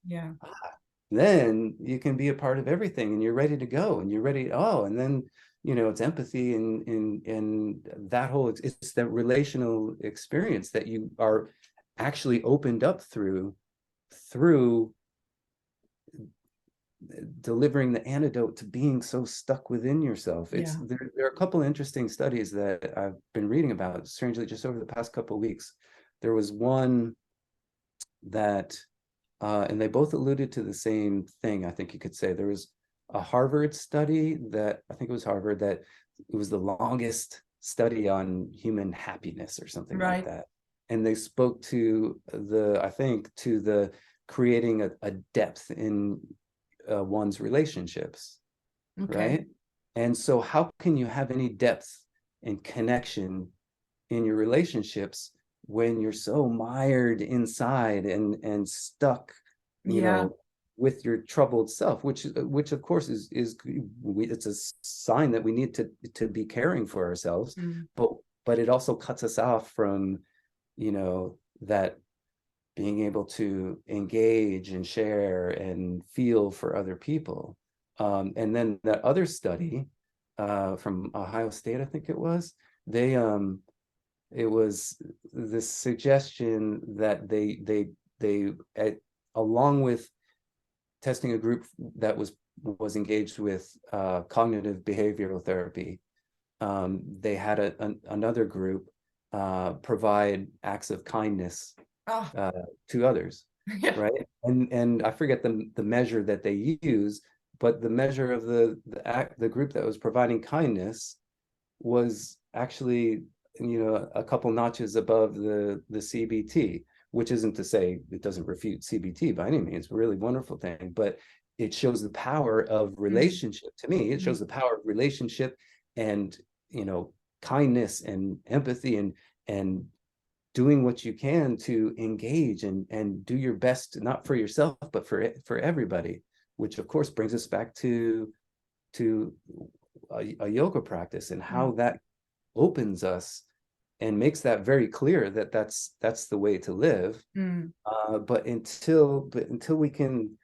then you can be a part of everything, and you're ready to go, and you're ready. And then it's empathy, and that whole, it's that relational experience that you are actually opened up through delivering the antidote to being so stuck within yourself. There are a couple of interesting studies that I've been reading about, strangely, just over the past couple of weeks. There was one that and they both alluded to the same thing, I think you could say. There was a Harvard study that, I think it was Harvard, that it was the longest study on human happiness or something like that. And they spoke to the creating a depth in one's relationships, right? And so how can you have any depth and connection in your relationships when you're so mired inside and stuck, with your troubled self, which of course is it's a sign that we need to be caring for ourselves, but it also cuts us off from, that being able to engage and share and feel for other people. And then that other study from Ohio State, I think it was, it was this suggestion that along with testing a group that was engaged with cognitive behavioral therapy, they had another group provide acts of kindness to others, right? And I forget the measure that they use, but the measure of the group that was providing kindness was actually, a couple notches above the CBT, which isn't to say it doesn't refute CBT by any means. It's a really wonderful thing, but it shows the power of relationship. To me, it shows the power of relationship and, kindness and empathy and doing what you can to engage and do your best, not for yourself, but for everybody, which of course brings us back to a yoga practice and how that opens us and makes that very clear that that's the way to live. But until we can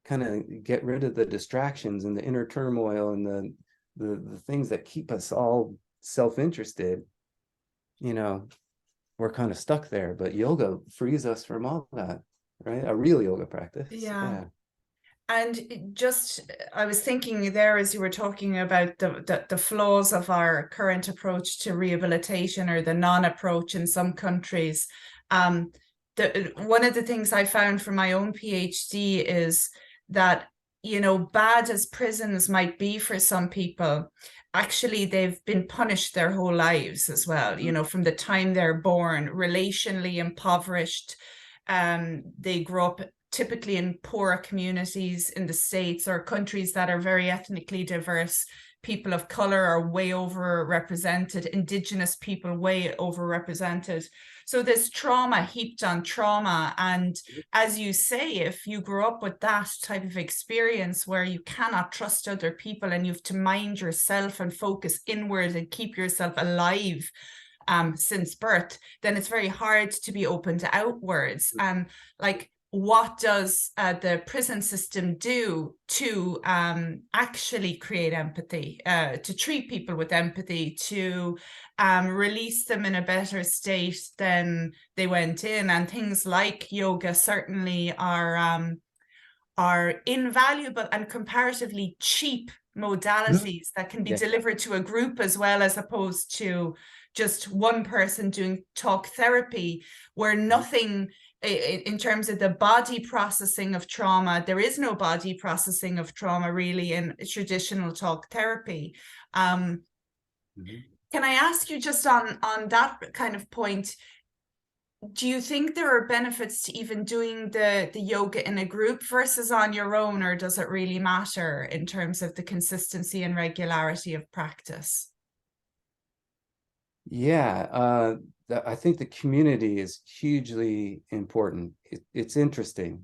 kind of get rid of the distractions and the inner turmoil and the things that keep us all self-interested, we're kind of stuck there. But yoga frees us from all that, right? A real yoga practice. Yeah. And I was thinking there as you were talking about the flaws of our current approach to rehabilitation, or the non-approach in some countries. One of the things I found from my own PhD is that, bad as prisons might be for some people, actually they've been punished their whole lives as well, from the time they're born, relationally impoverished. They grow up typically in poorer communities in the States or countries that are very ethnically diverse. People of color are way overrepresented, indigenous people way overrepresented. So there's trauma heaped on trauma. And as you say, if you grew up with that type of experience where you cannot trust other people and you have to mind yourself and focus inward and keep yourself alive since birth, then it's very hard to be open to outwards. What does the prison system do to actually create empathy, to treat people with empathy, to release them in a better state than they went in? And things like yoga certainly are invaluable and comparatively cheap modalities that can be delivered to a group as well, as opposed to just one person doing talk therapy, where nothing in terms of the body processing of trauma, there is no body processing of trauma really in traditional talk therapy. Can I ask you just on that kind of point, do you think there are benefits to even doing the yoga in a group versus on your own, or does it really matter in terms of the consistency and regularity of practice? Yeah, I think the community is hugely important. It's interesting.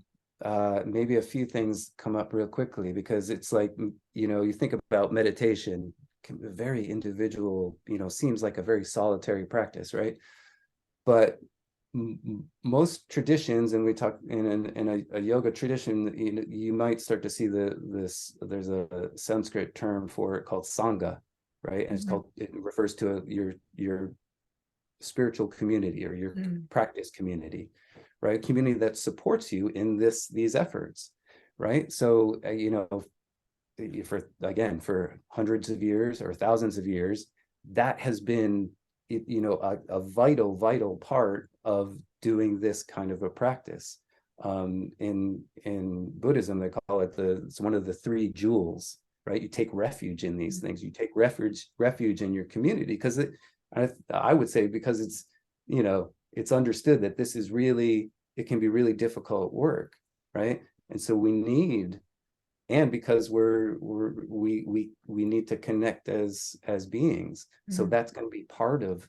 Maybe a few things come up real quickly, because it's like, you think about meditation, very individual, seems like a very solitary practice, right? But most traditions, and we talk in a yoga tradition, you might start to see there's a Sanskrit term for it called Sangha, right? And it refers to your spiritual community or your practice community, right? Community that supports you in these efforts, right? So for hundreds of years or thousands of years, that has been a vital part of doing this kind of a practice. In Buddhism, they call it it's one of the three jewels, right? You take refuge in these things. You take refuge in your community, because I would say because it's understood that this is really, it can be really difficult work, right? And so we need, and because we need to connect as beings. So that's going to be part of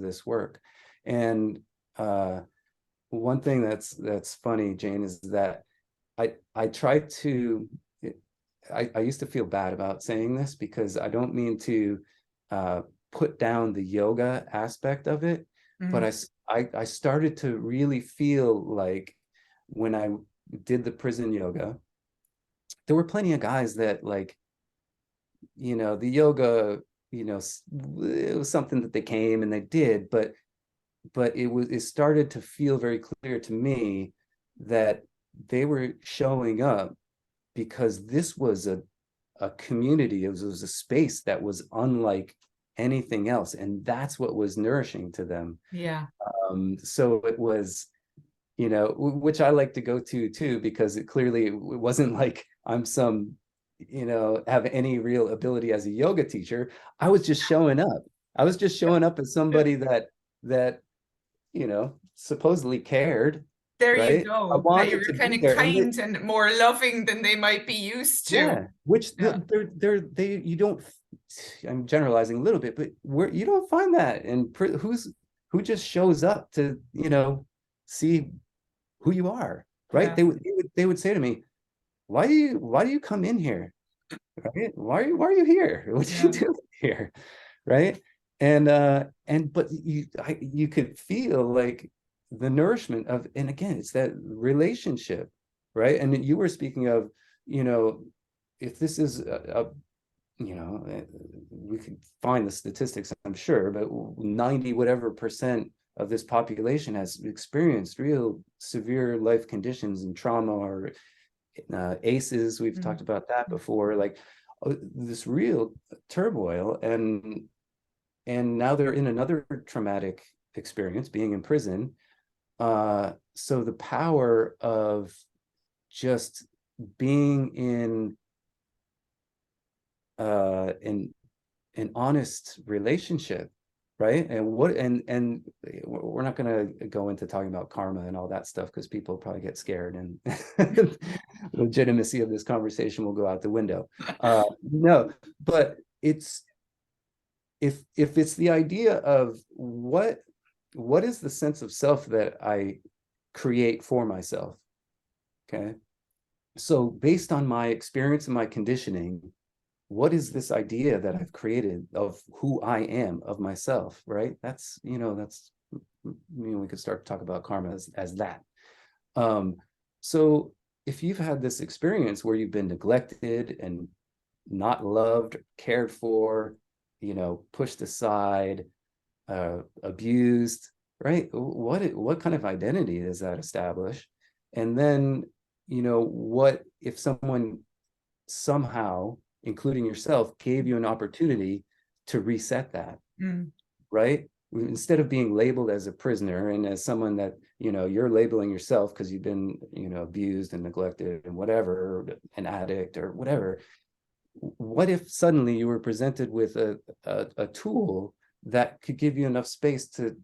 this work. And one thing that's funny, Jane, is that I try to, I used to feel bad about saying this because I don't mean to put down the yoga aspect of it, but Mm. I started to really feel like when I did the prison yoga, there were plenty of guys that like, the yoga, it was something that they came and they did, but it started to feel very clear to me that they were showing up because this was a community, it was a space that was unlike anything else, and that's what was nourishing to them. Yeah. So it was, which I like to go to too, because it clearly it wasn't like I'm some, have any real ability as a yoga teacher. I was just showing up. I was just showing up as somebody that supposedly cared, There you right? I go. That you wanted were to kind be of there, and kind and more loving than they might be used to. yeah, which Yeah. they you don't. I'm generalizing a little bit, but where you don't find that, and who just shows up to see who you are, right? Yeah. They would say to me, why do you come in here, right? Why are you here? What are you Yeah. doing here, right? And but you could feel like the nourishment of, and again, it's that relationship, right? And you were speaking of, you know if this is we could find the statistics, I'm sure, but 90 whatever percent of this population has experienced real severe life conditions and trauma, or ACEs. We've Mm. talked about that before, like this real turmoil, and now they're in another traumatic experience, being in prison. So the power of just being in an honest relationship, right? And we're not going to go into talking about karma and all that stuff, because people probably get scared, and the legitimacy of this conversation will go out the window. No, but if it's the idea of what is the sense of self that I create for myself, okay? So based on my experience and my conditioning, what is this idea that I've created of who I am, of myself, right? We could start to talk about karma as that. So if you've had this experience where you've been neglected and not loved, cared for, pushed aside, abused, right? What kind of identity does that establish? And then, what if someone somehow, including yourself, gave you an opportunity to reset that, Mm. right? Instead of being labeled as a prisoner and as someone that, you're labeling yourself because you've been, abused and neglected and whatever, an addict or whatever. What if suddenly you were presented with a tool that could give you enough space to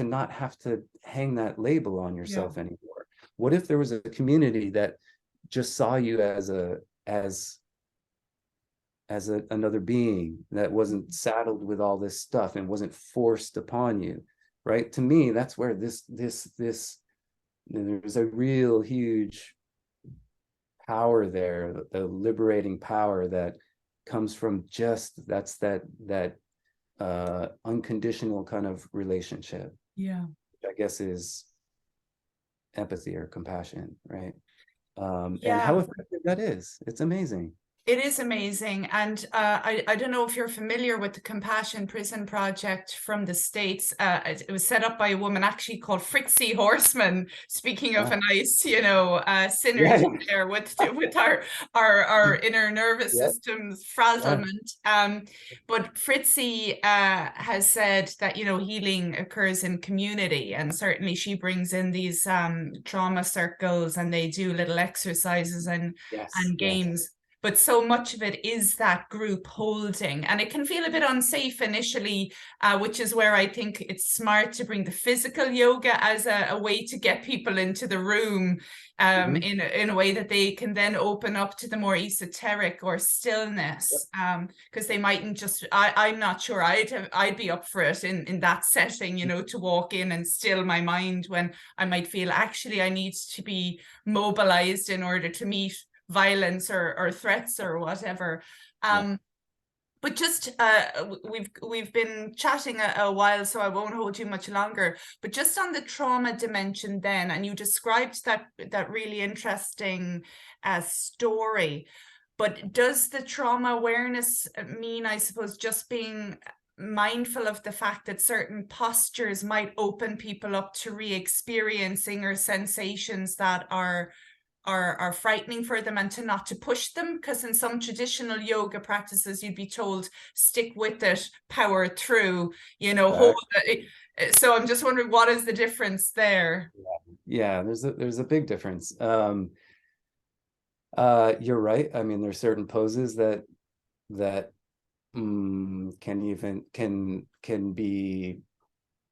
not have to hang that label on Yeah. yourself anymore? What if there was a community that just saw you as another being that wasn't saddled with all this stuff and wasn't forced upon you, right? To me, that's where this there's a real huge power there, the liberating power that comes from just that unconditional kind of relationship, Yeah. which I guess is empathy or compassion, right? And Yeah. how effective that is, it's amazing. It is amazing. And I don't know if you're familiar with the Compassion Prison Project from the States. It was set up by a woman actually called Fritzi Horseman. Speaking of a nice, Yeah, synergy there with our inner nervous yeah, system's yeah. frazzlement. But Fritzi has said that, healing occurs in community. And certainly she brings in these trauma circles, and they do little exercises and Yes, yes. games. but so much of it is that group holding, and it can feel a bit unsafe initially, which is where I think it's smart to bring the physical yoga as a way to get people into the room, in a way that they can then open up to the more esoteric or stillness, because they mightn't just, I'm not sure I'd be up for it in that setting, you know, to walk in and still my mind when I might feel actually I need to be mobilized in order to meet violence or threats or whatever. But just we've been chatting a while, so I won't hold you much longer. But just on the trauma dimension then, and you described that really interesting story. But does the trauma awareness mean, I suppose, just being mindful of the fact that certain postures might open people up to re-experiencing or sensations that are frightening for them, and to not to push them? Because in some traditional yoga practices you'd be told stick with it, power through, you know, hold it. So I'm just wondering, what is the difference there? Yeah, there's a big difference. You're right. I mean, there's certain poses that can be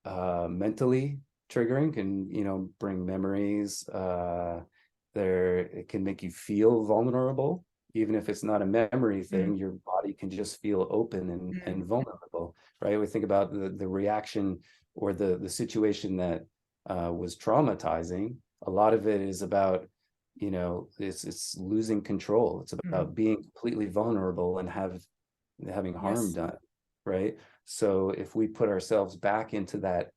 mentally triggering, can bring memories. It can make you feel vulnerable, even if it's not a memory thing. Your body can just feel open and vulnerable, right? We think about the reaction or the situation that was traumatizing. A lot of it is about, it's losing control. It's about being completely vulnerable and having harm done, right? So if we put ourselves back into that,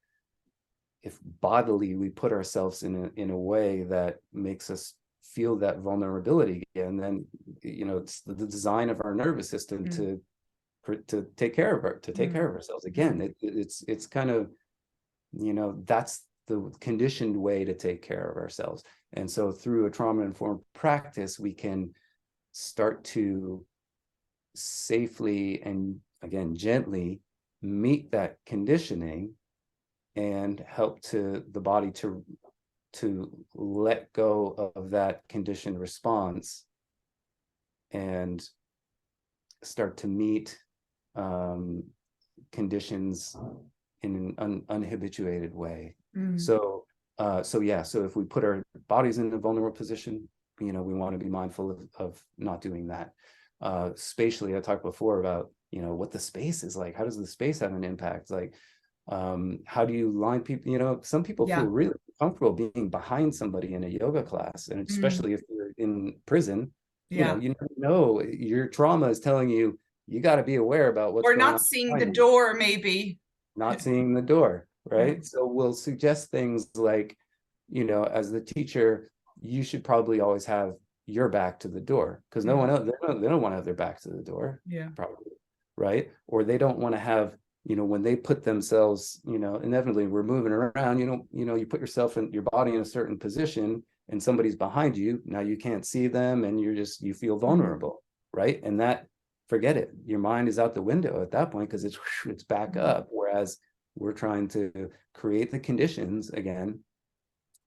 if bodily we put ourselves in a way that makes us feel that vulnerability again, then it's the design of our nervous system to take care of ourselves again. It's kind of, that's the conditioned way to take care of ourselves. And so through a trauma-informed practice, we can start to safely and, again, gently meet that conditioning and help the body to let go of that conditioned response and start to meet conditions in an unhabituated way. So if we put our bodies in a vulnerable position, we want to be mindful of not doing that. Spatially, I talked before about what the space is like. How does the space have an impact? Like, how do you line people? Some people feel really comfortable being behind somebody in a yoga class, and especially if you're in prison, your trauma is telling you got to be aware about what's going on. Or not seeing the door, maybe. Not seeing the door, right? So we'll suggest things like, as the teacher, you should probably always have your back to the door, because no one else, they don't want to have their back to the door, probably, right? Or they don't want to have, when they put themselves, inevitably we're moving around, you put yourself in your body in a certain position and somebody's behind you, now you can't see them and you feel vulnerable, right? And that, forget it, your mind is out the window at that point, because it's back up. Whereas we're trying to create the conditions again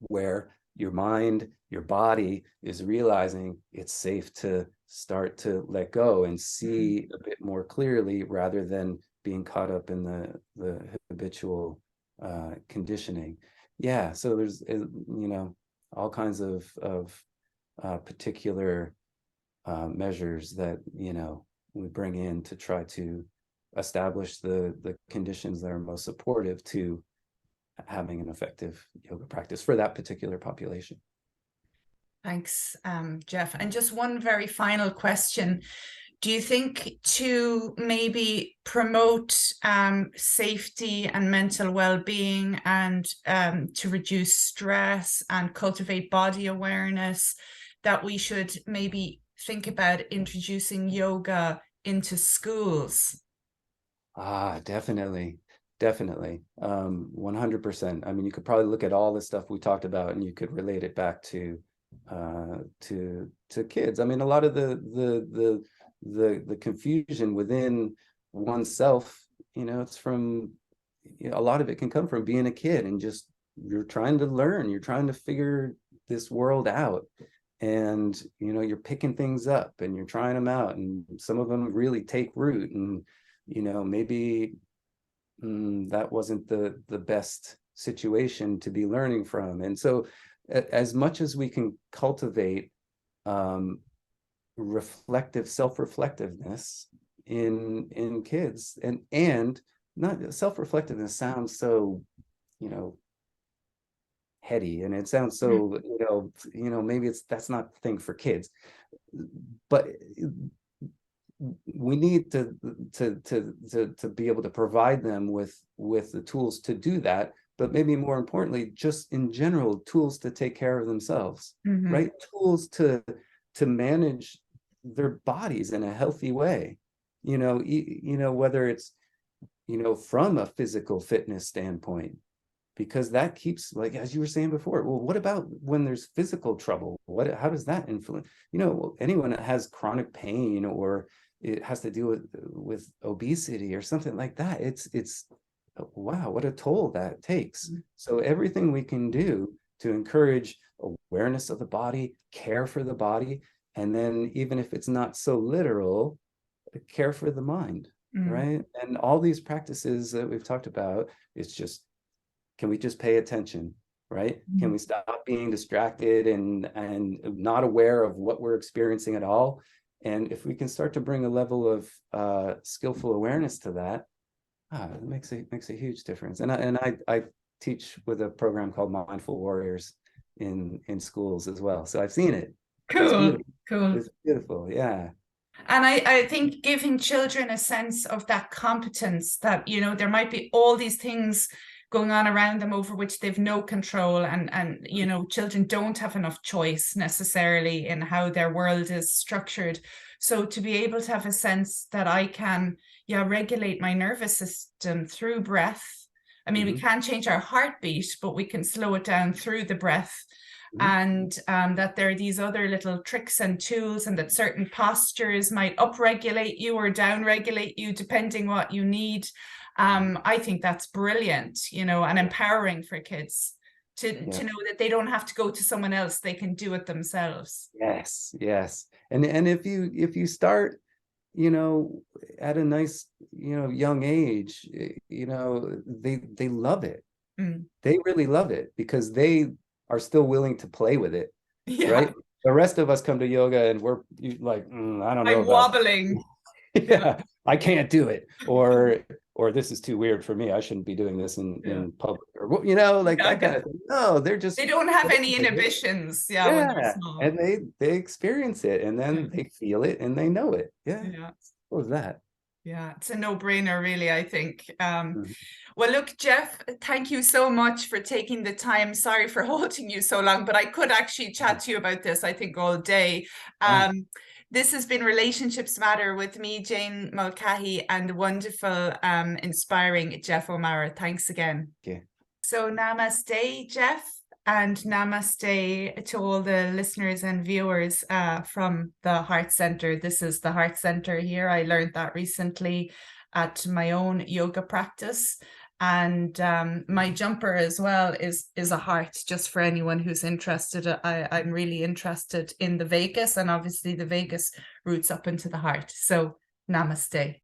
where your mind, your body is realizing it's safe to start to let go and see a bit more clearly, rather than being caught up in the habitual conditioning. So there's all kinds of particular measures that we bring in to try to establish the conditions that are most supportive to having an effective yoga practice for that particular population. Thanks, Geoff. And just one very final question. Do you think to maybe promote safety and mental well-being, and to reduce stress and cultivate body awareness, that we should maybe think about introducing yoga into schools? Definitely. 100%. I mean, you could probably look at all the stuff we talked about and you could relate it back to kids. I mean, a lot of the confusion within oneself, it's from, a lot of it can come from being a kid and just, you're trying to learn, you're trying to figure this world out. and you're picking things up and you're trying them out, and some of them really take root, and maybe that wasn't the best situation to be learning from. And so as much as we can cultivate self-reflectiveness in kids, and not self-reflectiveness sounds so heady, and it sounds so maybe that's not the thing for kids, but we need to be able to provide them with the tools to do that, but maybe more importantly, just in general, tools to take care of themselves, right? Tools to manage their bodies in a healthy way, whether it's from a physical fitness standpoint, because that keeps, like, as you were saying before, well, what about when there's physical trouble? How does that influence, anyone that has chronic pain, or it has to do with obesity or something like that? It's wow, what a toll that takes. So everything we can do to encourage awareness of the body, care for the body, and then even if it's not so literal, care for the mind, right? And all these practices that we've talked about, it's just, can we just pay attention, right? Can we stop being distracted and not aware of what we're experiencing at all? And if we can start to bring a level of skillful awareness to that, it makes a huge difference. And I teach with a program called Mindful Warriors in schools as well, so I've seen it. Cool. It's beautiful, yeah. And I think giving children a sense of that competence, that there might be all these things going on around them over which they've no control, and children don't have enough choice necessarily in how their world is structured. So to be able to have a sense that I can regulate my nervous system through breath. I mean, we can't change our heartbeat, but we can slow it down through the breath. And that there are these other little tricks and tools, and that certain postures might upregulate you or downregulate you depending what you need. I think that's brilliant, and empowering for kids to know that they don't have to go to someone else, they can do it themselves. Yes. And if you start at a nice young age, they love it. They really love it, because they are still willing to play with it, right? The rest of us come to yoga and we're like, I don't know, I'm wobbling. Yeah, I can't do it, or this is too weird for me, I shouldn't be doing this in public, or like that kind of thing. No, they don't have any inhibitions. And they experience it, and then they feel it and they know it. What was that? Yeah, it's a no-brainer, really, I think. Well, look, Geoff, thank you so much for taking the time. Sorry for holding you so long, but I could actually chat to you about this, I think, all day. This has been Relationships Matter with me, Jane Mulcahy, and the wonderful, inspiring Geoff O'Meara. Thanks again. Okay. So namaste, Geoff, and namaste to all the listeners and viewers from the Heart Center. This is the Heart Center here. I learned that recently at my own yoga practice. And my jumper as well is a heart, just for anyone who's interested. I'm really interested in the vagus, and obviously the vagus roots up into the heart. So namaste.